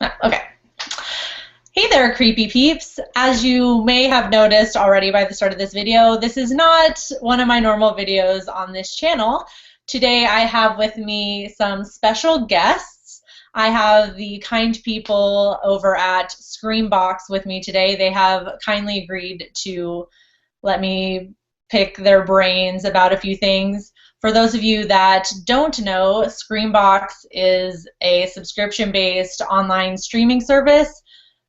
Okay. Hey there, creepy peeps. As you may have noticed already by the start of this video, this is not one of my normal videos on this channel. Today I have with me some special guests. I have the kind people over at Screambox with me today. They have kindly agreed to let me pick their brains about a few things. For those of you that don't know, Screambox is a subscription-based online streaming service.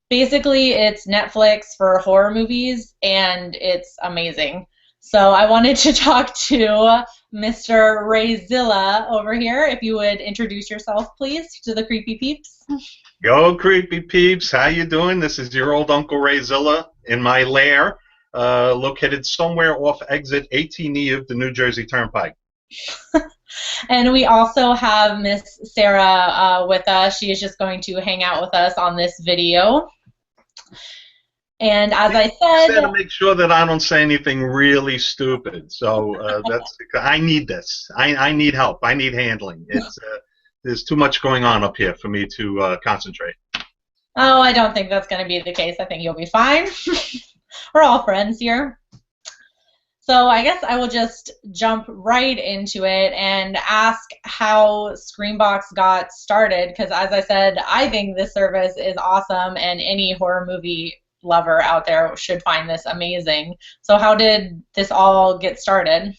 Basically, it's Netflix for horror movies, and it's amazing. So I wanted to talk to Mr. Rayzilla over here. If you would introduce yourself, please, to the creepy peeps. Yo, creepy peeps, how you doing? This is your old Uncle Rayzilla in my lair, located somewhere off exit 18E of the New Jersey Turnpike. And we also have Miss Sarah with us. She is just going to hang out with us on this video. And as I said, to make sure that I don't say anything really stupid. So I need this. I need help. I need handling. There's too much going on up here for me to concentrate. Oh, I don't think that's going to be the case. I think you'll be fine. We're all friends here. So I guess I will just jump right into it and ask how Screambox got started, because as I said, I think this service is awesome and any horror movie lover out there should find this amazing. So how did this all get started?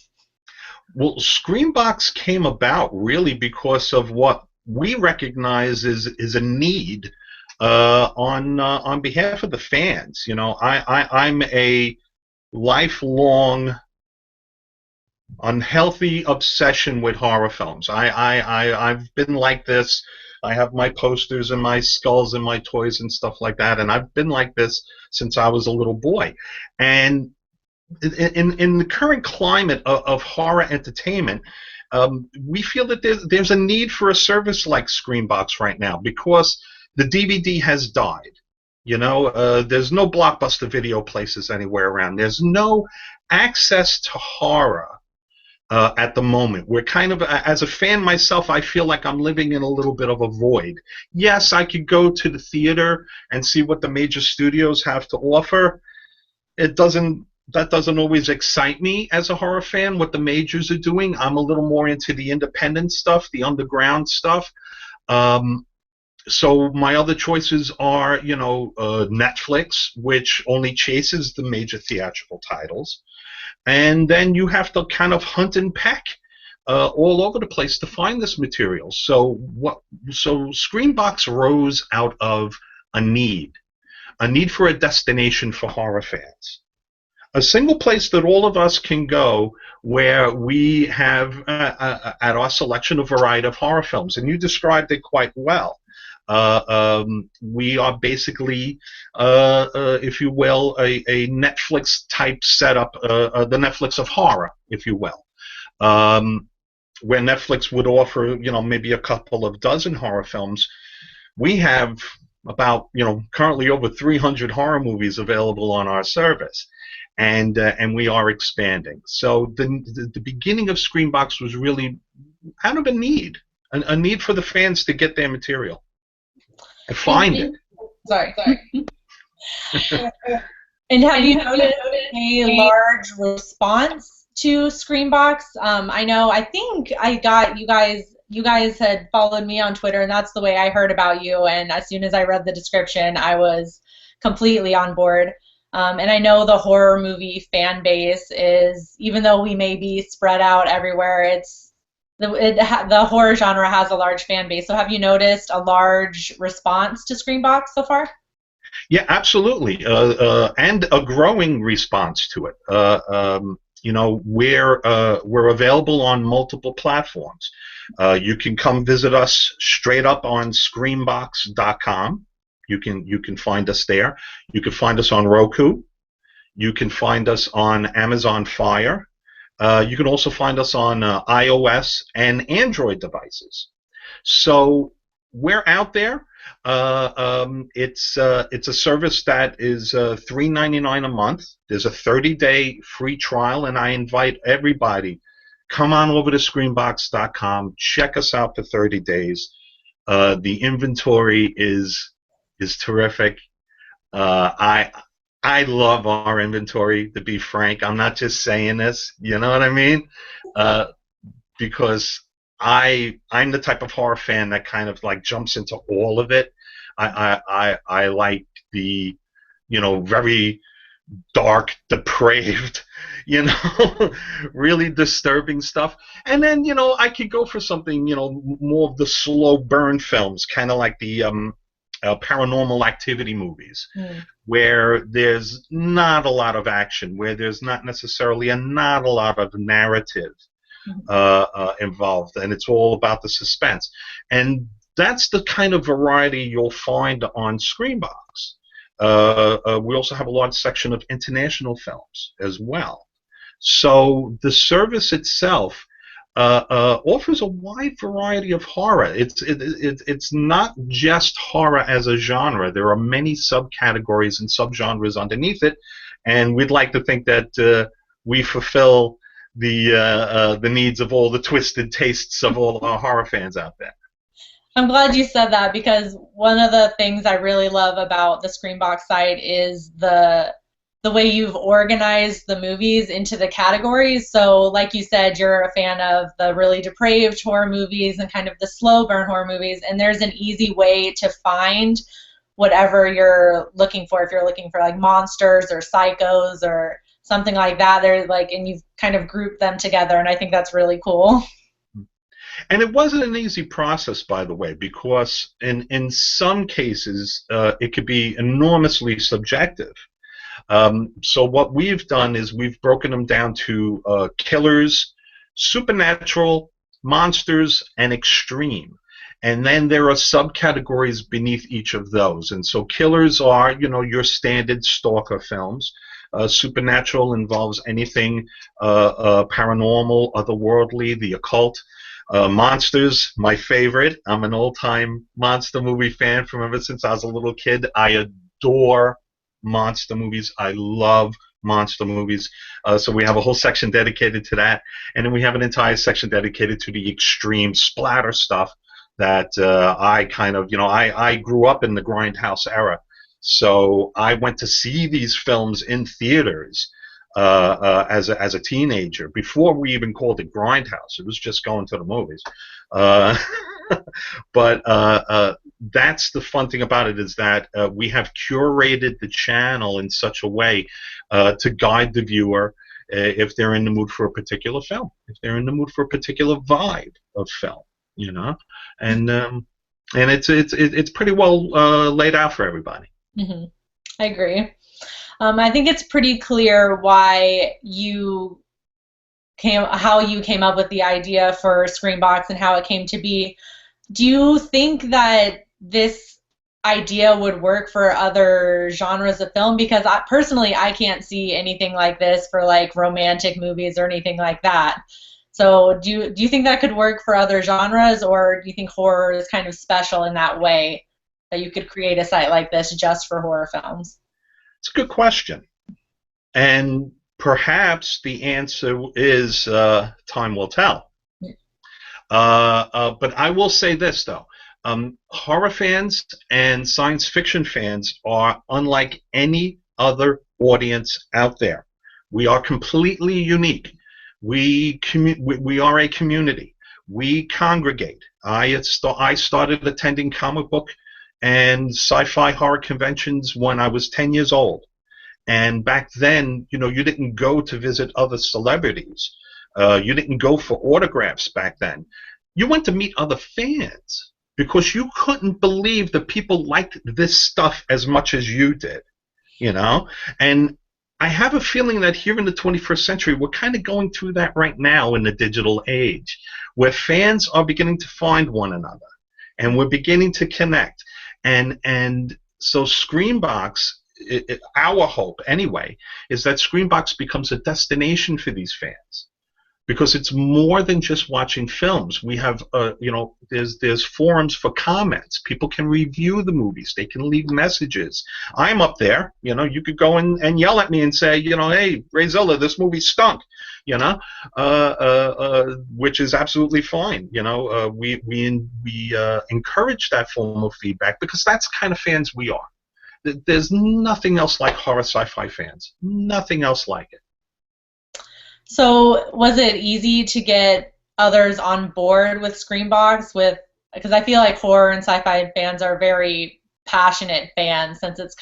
Well, Screambox came about really because of what we recognize is a need on behalf of the fans. You know, I'm a lifelong unhealthy obsession with horror films. I've been like this. I have my posters and my skulls and my toys and stuff like that, and I've been like this since I was a little boy. And in the current climate of horror entertainment, we feel that there's a need for a service like Screambox right now because the DVD has died. You know, there's no Blockbuster video places anywhere around. There's no access to horror at the moment. We're kind of, as a fan myself, I feel like I'm living in a little bit of a void. Yes, I could go to the theater and see what the major studios have to offer. That doesn't always excite me as a horror fan, what the majors are doing. I'm a little more into the independent stuff, the underground stuff. So my other choices are, you know, Netflix, which only chases the major theatrical titles. And then you have to kind of hunt and peck all over the place to find this material. So Screambox rose out of a need for a destination for horror fans. A single place that all of us can go where we have at our selection a variety of horror films. And you described it quite well. We are basically, if you will, a Netflix-type setup, the Netflix of horror, if you will, where Netflix would offer, you know, maybe a couple of dozen horror films. We have about, you know, currently over 300 horror movies available on our service, and we are expanding. So the beginning of Screambox was really out of a need for the fans to get their material. And find it. Sorry. And have you noticed a large response to Screambox? I think I got you guys had followed me on Twitter, and that's the way I heard about you, and as soon as I read the description, I was completely on board. And I know the horror movie fan base is, even though we may be spread out everywhere, the horror genre has a large fan base. So have you noticed a large response to Screambox so far? Yeah, absolutely, and a growing response to it. You know, we're available on multiple platforms. You can come visit us straight up on Screambox.com. You can find us there. You can find us on Roku. You can find us on Amazon Fire. You can also find us on iOS and Android devices. So we're out there. It's a service that is $3.99 a month. There's a 30-day free trial, and I invite everybody, come on over to Screambox.com. Check us out for 30 days. The inventory is is terrific. I love our inventory, to be frank. I'm not just saying this, you know what I mean? Uh, because I'm the type of horror fan that kind of like jumps into all of it. I like the, very dark, depraved, you know, really disturbing stuff. And then, I could go for something, more of the slow burn films, kind of like the paranormal activity movies, where there's not a lot of action, where there's not necessarily not a lot of narrative involved, and it's all about the suspense. And that's the kind of variety you'll find on Screambox. We also have a large section of international films as well. So the service itself offers a wide variety of horror. It's not just horror as a genre. There are many subcategories and subgenres underneath it, and we'd like to think that we fulfill the needs of all the twisted tastes of all of our horror fans out there. I'm glad you said that, because one of the things I really love about the Screambox site is the way you've organized the movies into the categories. So like you said, you're a fan of the really depraved horror movies and kind of the slow burn horror movies, and there's an easy way to find whatever you're looking for. If you're looking for like monsters or psychos or something like that, they're like, and you've kind of grouped them together, and I think that's really cool. And it wasn't an easy process, by the way, because in some cases it could be enormously subjective. So what we've done is we've broken them down to killers, supernatural, monsters, and extreme. And then there are subcategories beneath each of those. And so killers are, your standard stalker films. Supernatural involves anything paranormal, otherworldly, the occult. Monsters, my favorite. I'm an old-time monster movie fan from ever since I was a little kid. I adore monster movies. I love monster movies. So we have a whole section dedicated to that, and then we have an entire section dedicated to the extreme splatter stuff that I kind of, I grew up in the Grindhouse era, so I went to see these films in theaters as a teenager before we even called it Grindhouse. It was just going to the movies. But that's the fun thing about it, is that we have curated the channel in such a way to guide the viewer if they're in the mood for a particular film, if they're in the mood for a particular vibe of film, and it's pretty well laid out for everybody. Mm-hmm. I agree. I think it's pretty clear why how you came up with the idea for Screambox and how it came to be. Do you think that this idea would work for other genres of film? Because personally, I can't see anything like this for like romantic movies or anything like that. So do you think that could work for other genres, or do you think horror is kind of special in that way that you could create a site like this just for horror films? It's a good question, and perhaps the answer is time will tell. But I will say this, though. Horror fans and science fiction fans are unlike any other audience out there. We are completely unique. We are a community. We congregate. I started attending comic book and sci-fi horror conventions when I was 10 years old. And back then, you didn't go to visit other celebrities. You didn't go for autographs back then. You went to meet other fans because you couldn't believe that people liked this stuff as much as you did, And I have a feeling that here in the 21st century, we're kind of going through that right now in the digital age, where fans are beginning to find one another, and we're beginning to connect. And so Screambox, our hope anyway, is that Screambox becomes a destination for these fans. because it's more than just watching films. We have, there's forums for comments. People can review the movies. They can leave messages. I'm up there. You could go and yell at me and say, hey, Rayzilla, this movie stunk. Which is absolutely fine. We encourage that form of feedback because that's the kind of fans we are. There's nothing else like horror sci-fi fans. Nothing else like it. So was it easy to get others on board with Screambox? Because I feel like horror and sci-fi fans are very passionate fans, since it's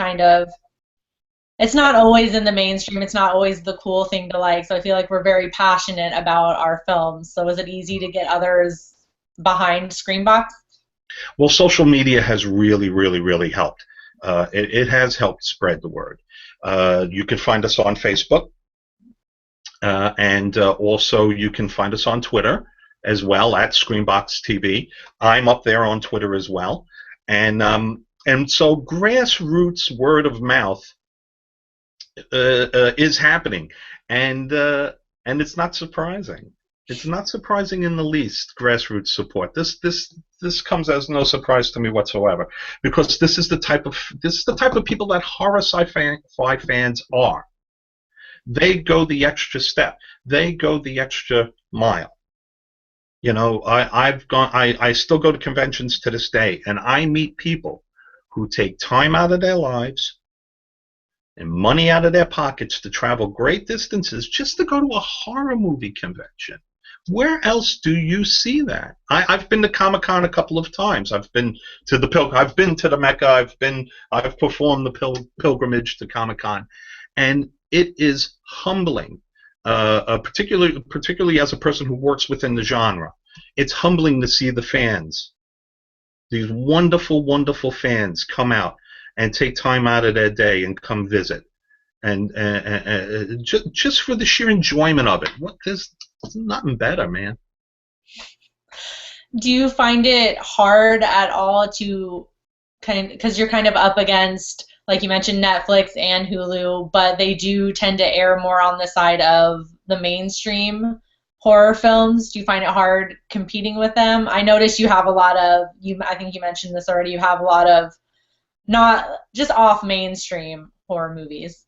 not always in the mainstream. It's not always the cool thing to like. So I feel like we're very passionate about our films. So was it easy to get others behind Screambox? Well, social media has really, really, really helped. It has helped spread the word. You can find us on Facebook. And also you can find us on Twitter as well, at Screambox TV. I'm up there on Twitter as well. And so grassroots word of mouth is happening. And it's not surprising. It's not surprising in the least, grassroots support. This comes as no surprise to me whatsoever, because this is the type of people that horror sci-fi fans are. They go the extra step. They go the extra mile. I still go to conventions to this day, and I meet people who take time out of their lives and money out of their pockets to travel great distances just to go to a horror movie convention. Where else do you see that? I've been to Comic-Con a couple of times. I've been to the Mecca. I've performed the pilgrimage to Comic-Con, and it is humbling, particularly as a person who works within the genre. It's humbling to see the fans, these wonderful, wonderful fans, come out and take time out of their day and come visit, and just for the sheer enjoyment of it. There's nothing better, man. Do you find it hard at all to because you're kind of up against, like you mentioned, Netflix and Hulu, but they do tend to air more on the side of the mainstream horror films? Do you find it hard competing with them? I noticed you have a lot of, I think you mentioned this already, you have a lot of not just off mainstream horror movies.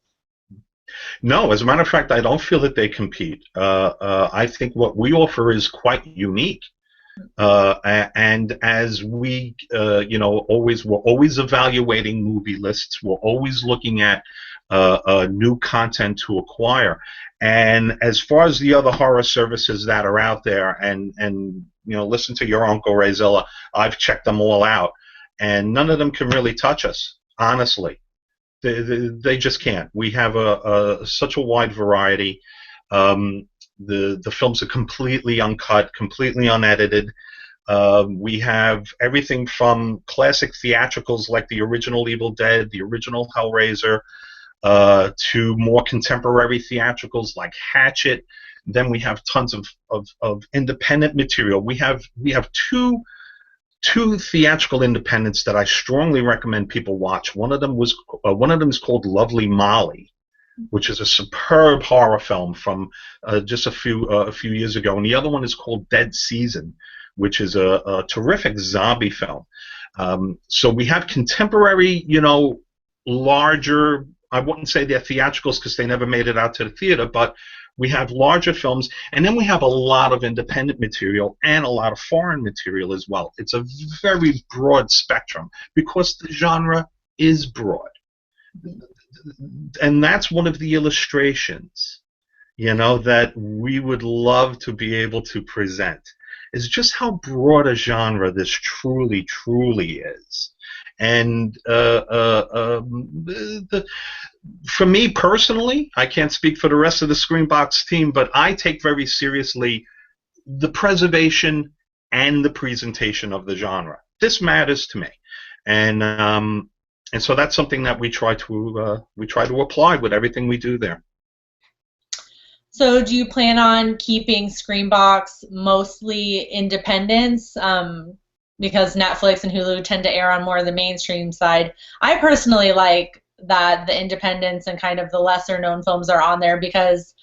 No, as a matter of fact, I don't feel that they compete. I think what we offer is quite unique. And as we, we're always evaluating movie lists. We're always looking at new content to acquire. And as far as the other horror services that are out there, and listen to your Uncle Rayzilla, I've checked them all out, and none of them can really touch us, honestly. They just can't. We have such a wide variety. The films are completely uncut, completely unedited. We have everything from classic theatricals like the original Evil Dead, the original Hellraiser, to more contemporary theatricals like Hatchet. Then we have tons of independent material. We have two theatrical independents that I strongly recommend people watch. One of them is called Lovely Molly, which is a superb horror film from just a few years ago, and the other one is called Dead Season, which is a terrific zombie film. So we have contemporary, larger. I wouldn't say they're theatricals because they never made it out to the theater, but we have larger films, and then we have a lot of independent material and a lot of foreign material as well. It's a very broad spectrum because the genre is broad. And that's one of the illustrations, that we would love to be able to present, is just how broad a genre this truly, truly is. And for me personally, I can't speak for the rest of the Screambox team, but I take very seriously the preservation and the presentation of the genre. This matters to me, and so that's something that we try to apply with everything we do there. So do you plan on keeping Screambox mostly independents? Because Netflix and Hulu tend to air on more of the mainstream side. I personally like that the independents and kind of the lesser known films are on there, because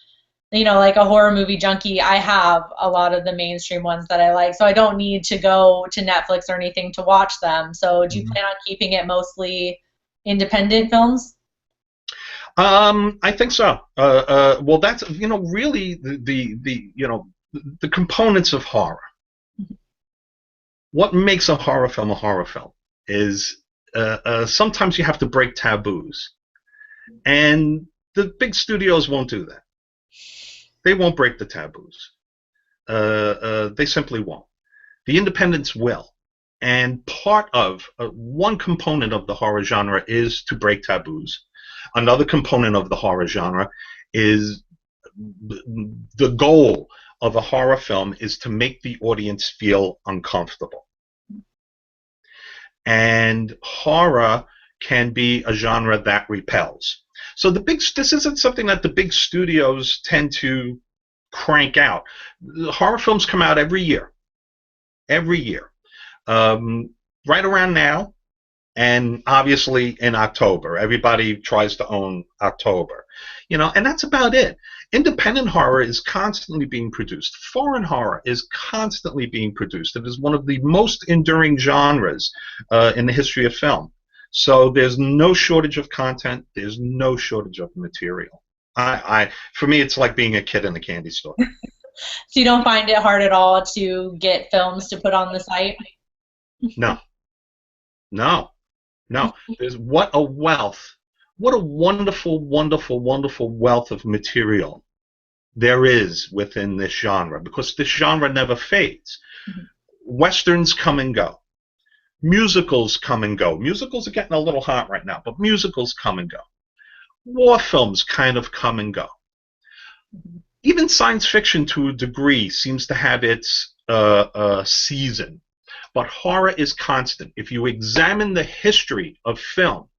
you know, like a horror movie junkie, I have a lot of the mainstream ones that I like, so I don't need to go to Netflix or anything to watch them. So do you plan on keeping it mostly independent films? I think so. Well, that's really the components of horror. What makes a horror film is sometimes you have to break taboos, and the big studios won't do that. They won't break the taboos. They simply won't. The independents will. And part of one component of the horror genre is to break taboos. Another component of the horror genre is the goal of a horror film is to make the audience feel uncomfortable. And horror can be a genre that repels. So this isn't something that the big studios tend to crank out. The horror films come out every year. Every year. Right around now, and obviously in October. Everybody tries to own October. And that's about it. Independent horror is constantly being produced. Foreign horror is constantly being produced. It is one of the most enduring genres in the history of film. So there's no shortage of content. There's no shortage of material. For me, it's like being a kid in a candy store. So you don't find it hard at all to get films to put on the site? No, no, no. What a wealth. What a wonderful, wonderful, wonderful wealth of material there is within this genre, because this genre never fades. Mm-hmm. Westerns come and go. Musicals come and go. Musicals are getting a little hot right now, but musicals come and go. War films kind of come and go. Mm-hmm. Even science fiction, to a degree, seems to have its season. But horror is constant. If you examine the history of film,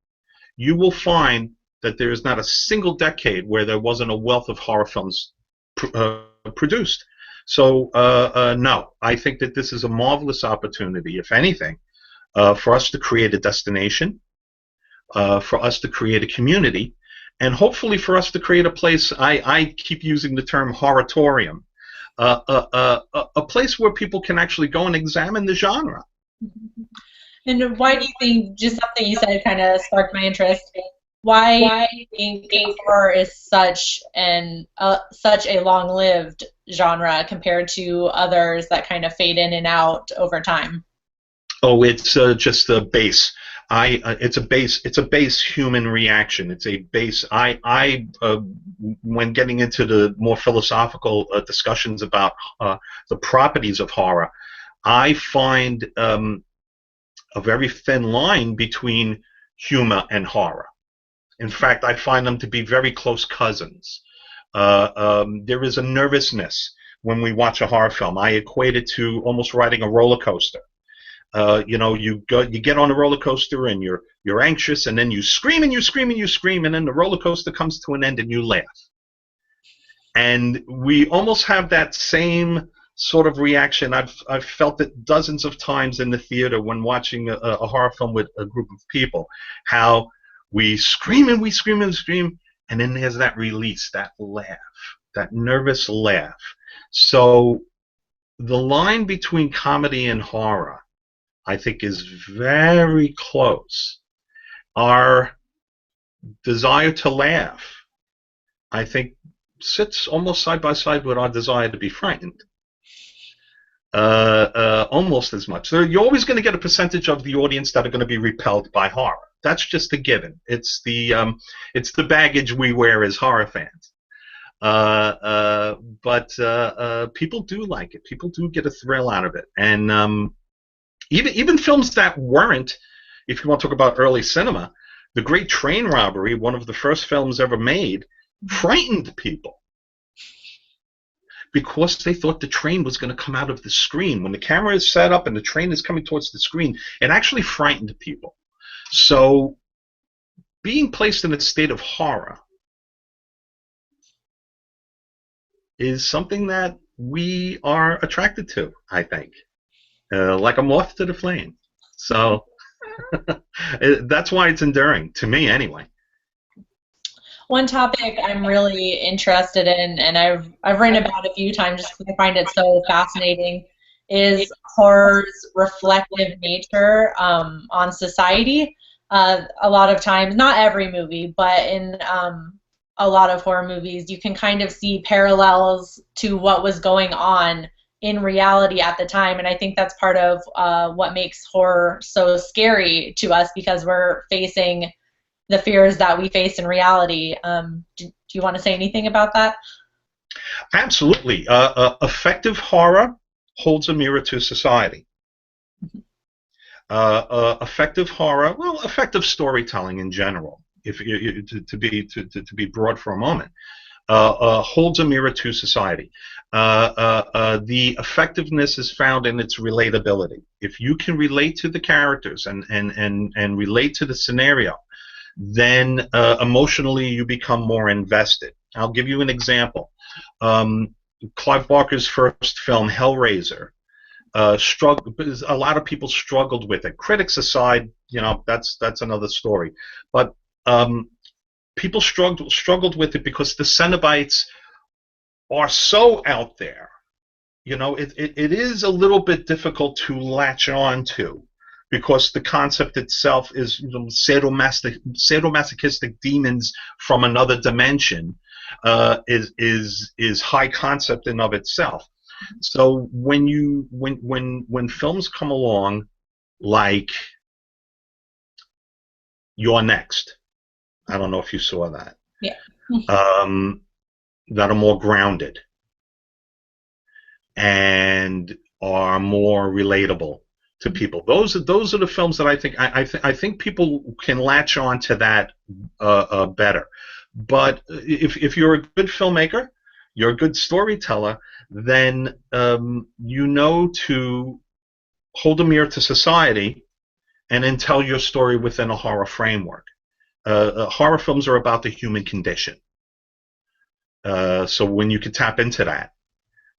you will find that there is not a single decade where there wasn't a wealth of horror films produced. So, no, I think that this is a marvelous opportunity, if anything, for us to create a destination, for us to create a community, and hopefully for us to create a place. I keep using the term horratorium. A place where people can actually go and examine the genre. And why do you think, just something you said kind of sparked my interest, why do you think horror is such a long-lived genre compared to others that kind of fade in and out over time? Oh, it's just the base. It's a base human reaction. It's a base. When getting into the more philosophical discussions about the properties of horror, I find a very thin line between humor and horror. In fact, I find them to be very close cousins. There is a nervousness when we watch a horror film. I equate it to almost riding a roller coaster. You get on a roller coaster and you're anxious, and then you scream and you scream and you scream, and then the roller coaster comes to an end and you laugh. And we almost have that same sort of reaction. I've felt it dozens of times in the theater when watching a horror film with a group of people. How we scream and we scream and scream, and then there's that release, that laugh, that nervous laugh. So the line between comedy and horror, I think, is very close. Our desire to laugh, I think, sits almost side by side with our desire to be frightened. Almost as much. You're always going to get a percentage of the audience that are going to be repelled by horror. That's just a given. It's the baggage we wear as horror fans. But people do like it. People do get a thrill out of it. And even films that weren't, if you want to talk about early cinema, The Great Train Robbery, one of the first films ever made, frightened people because they thought the train was going to come out of the screen. When the camera is set up and the train is coming towards the screen, it actually frightened people. So being placed in a state of horror is something that we are attracted to, I think. Like a moth to the flame. So that's why it's enduring, to me anyway. One topic I'm really interested in, and I've written about a few times just because I find it so fascinating, is horror's reflective nature on society. A lot of times, not every movie, but in a lot of horror movies, you can kind of see parallels to what was going on in reality at the time, and I think that's part of what makes horror so scary to us because we're facing the fears that we face in reality. Do you want to say anything about that? Absolutely. Effective horror holds a mirror to society. Effective horror, well, effective storytelling in general, if to be broad for a moment, holds a mirror to society. The effectiveness is found in its relatability. If you can relate to the characters and relate to the scenario, then emotionally you become more invested. I'll give you an example. Clive Barker's first film, Hellraiser, a lot of people struggled with it. Critics aside, that's another story. But people struggled with it because the Cenobites are so out there. It is a little bit difficult to latch on to because the concept itself is sadomasochistic demons from another dimension is high concept in of itself. So when films come along like You're Next, I don't know if you saw that. Yeah. That are more grounded and are more relatable to people. Those are the films that I think people can latch on to that better. But if you're a good filmmaker, you're a good storyteller, then you know to hold a mirror to society and then tell your story within a horror framework. Horror films are about the human condition. So when you can tap into that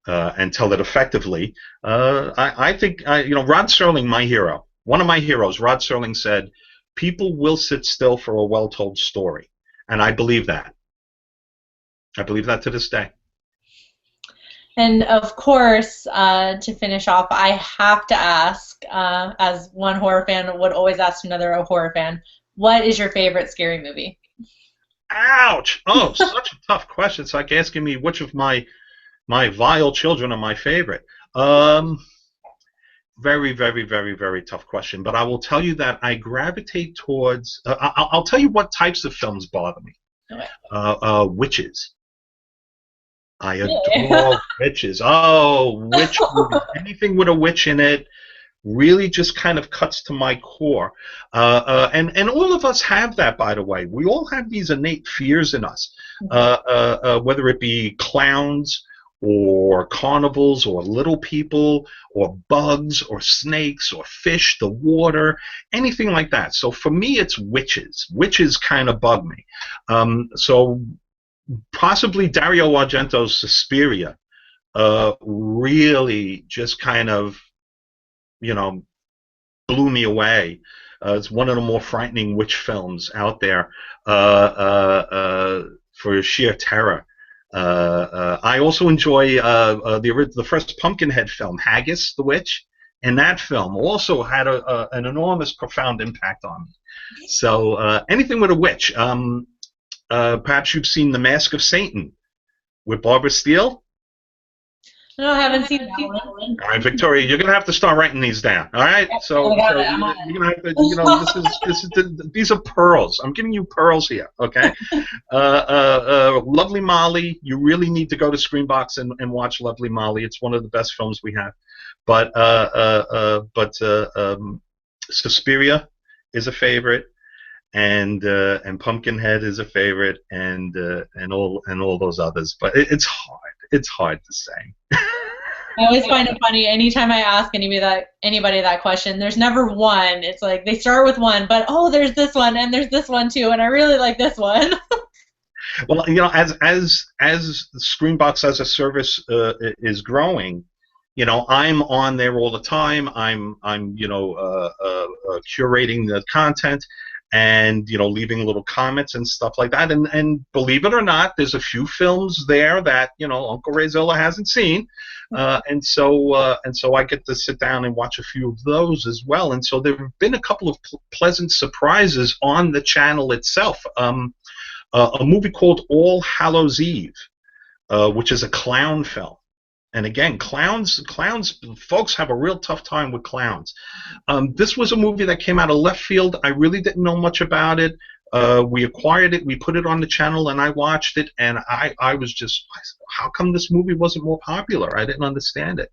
and tell it effectively, I think Rod Serling, my hero, one of my heroes, Rod Serling said, "People will sit still for a well-told story," and I believe that. I believe that to this day. And of course, to finish off, I have to ask, as one horror fan would always ask another horror fan, what is your favorite scary movie? Ouch! Oh, such a tough question. It's like asking me which of my vile children are my favorite. Very, very, very, very tough question. But I will tell you that I gravitate towards. I'll tell you what types of films bother me. Okay. Witches. I adore witches. Oh, witch movies. Anything with a witch in it really just kind of cuts to my core. And all of us have that, by the way. We all have these innate fears in us, whether it be clowns or carnivals or little people or bugs or snakes or fish, the water, anything like that. So for me, it's witches. Witches kind of bug me. So possibly Dario Argento's Suspiria really just kind of, blew me away. It's one of the more frightening witch films out there for sheer terror. I also enjoy the first Pumpkinhead film, Haggis the Witch, and that film also had an enormous, profound impact on me. So anything with a witch. Perhaps you've seen The Mask of Satan with Barbara Steele. No, I haven't seen that one. All right, Victoria, you're gonna have to start writing these down. All right, so you're gonna have to, these are pearls. I'm giving you pearls here. Okay, Lovely Molly. You really need to go to Screambox and watch Lovely Molly. It's one of the best films we have. But Suspiria is a favorite, and Pumpkinhead is a favorite, and all those others. But it's hard. It's hard to say. I always find it funny. Anytime I ask anybody that question, there's never one. It's like they start with one, but oh, there's this one and there's this one too, and I really like this one. Well, as Screambox as a service is growing, I'm on there all the time. I'm curating the content, and leaving little comments and stuff like that. And believe it or not, there's a few films there that Uncle Rayzilla hasn't seen, and so I get to sit down and watch a few of those as well. And so there have been a couple of pleasant surprises on the channel itself. A movie called All Hallows Eve, which is a clown film. And again, clowns, folks have a real tough time with clowns. This was a movie that came out of left field. I really didn't know much about it. We acquired it, we put it on the channel, and I watched it, and I was just, how come this movie wasn't more popular? I didn't understand it.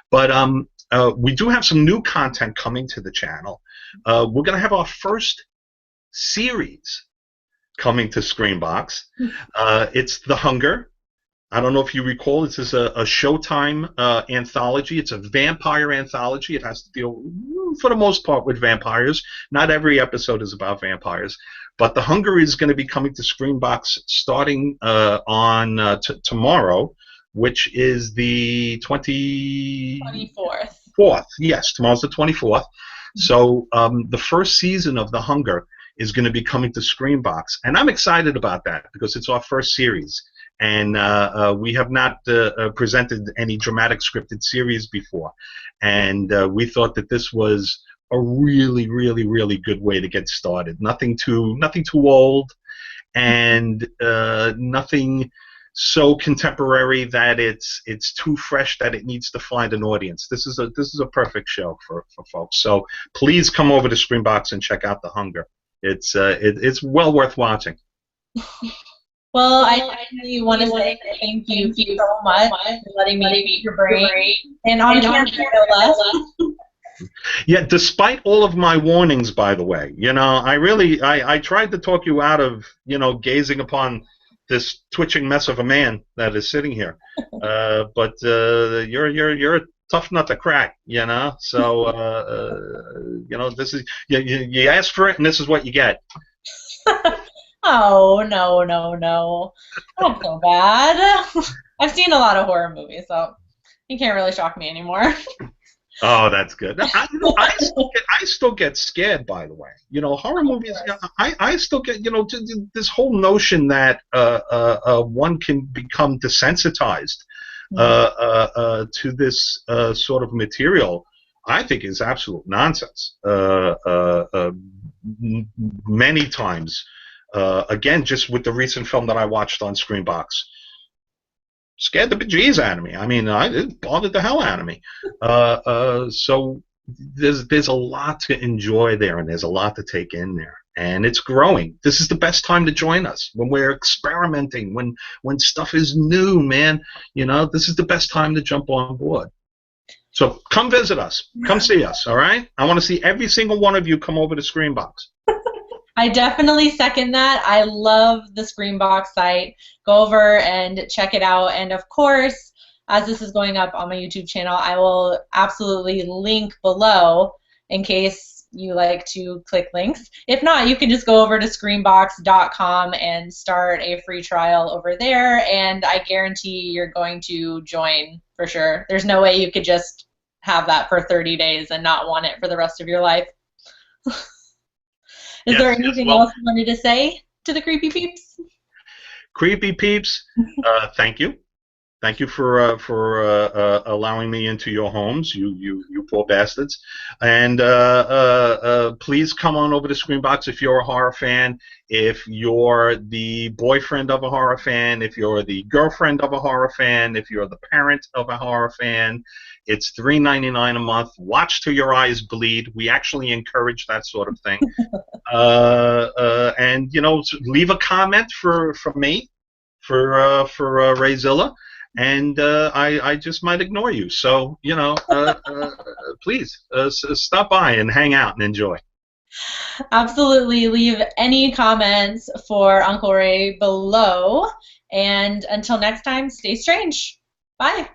But we do have some new content coming to the channel. We're going to have our first series coming to Screambox. It's The Hunger. I don't know if you recall, this is a Showtime anthology. It's a vampire anthology. It has to deal, for the most part, with vampires. Not every episode is about vampires. But The Hunger is going to be coming to Screambox starting on tomorrow, which is the 24th. 4th. Yes, tomorrow's the 24th. So the first season of The Hunger is going to be coming to Screambox. And I'm excited about that because it's our first series. And we have not presented any dramatic scripted series before, and we thought that this was a really, really, really good way to get started. Nothing too old, and nothing so contemporary that it's too fresh that it needs to find an audience. This is a perfect show for folks. So please come over to Screambox and check out The Hunger. It's well worth watching. Well, I definitely want to say thank you so much for letting me beat your brain. And on camera, no less. Yeah, despite all of my warnings, by the way, I tried to talk you out of, gazing upon this twitching mess of a man that is sitting here. But you're a tough nut to crack, So, this is, you asked for it, and this is what you get. Oh, no. Not so bad. I've seen a lot of horror movies, so you can't really shock me anymore. Oh, that's good. I still get scared, by the way. Horror movies, I still get, this whole notion that one can become desensitized to this sort of material, I think is absolute nonsense. Many times. Again, just with the recent film that I watched on Screambox, scared the bejeez out of me. I mean, it bothered the hell out of me. So there's a lot to enjoy there, and there's a lot to take in there, and it's growing. This is the best time to join us when we're experimenting, when stuff is new, man. This is the best time to jump on board. So come visit us. Come see us, all right? I want to see every single one of you come over to Screambox. I definitely second that. I love the Screambox site. Go over and check it out. And of course, as this is going up on my YouTube channel, I will absolutely link below in case you like to click links. If not, you can just go over to screambox.com and start a free trial over there, and I guarantee you're going to join for sure. There's no way you could just have that for 30 days and not want it for the rest of your life. Is there anything else you wanted to say to the Creepy Peeps? Creepy Peeps, thank you. Thank you for allowing me into your homes, you poor bastards. And please come on over to Screambox if you're a horror fan. If you're the boyfriend of a horror fan, if you're the girlfriend of a horror fan, if you're the parent of a horror fan, it's $3.99 a month. Watch till your eyes bleed. We actually encourage that sort of thing. And leave a comment for me, for Rayzilla. And I just might ignore you. So, please stop by and hang out and enjoy. Absolutely. Leave any comments for Uncle Ray below. And until next time, stay strange. Bye.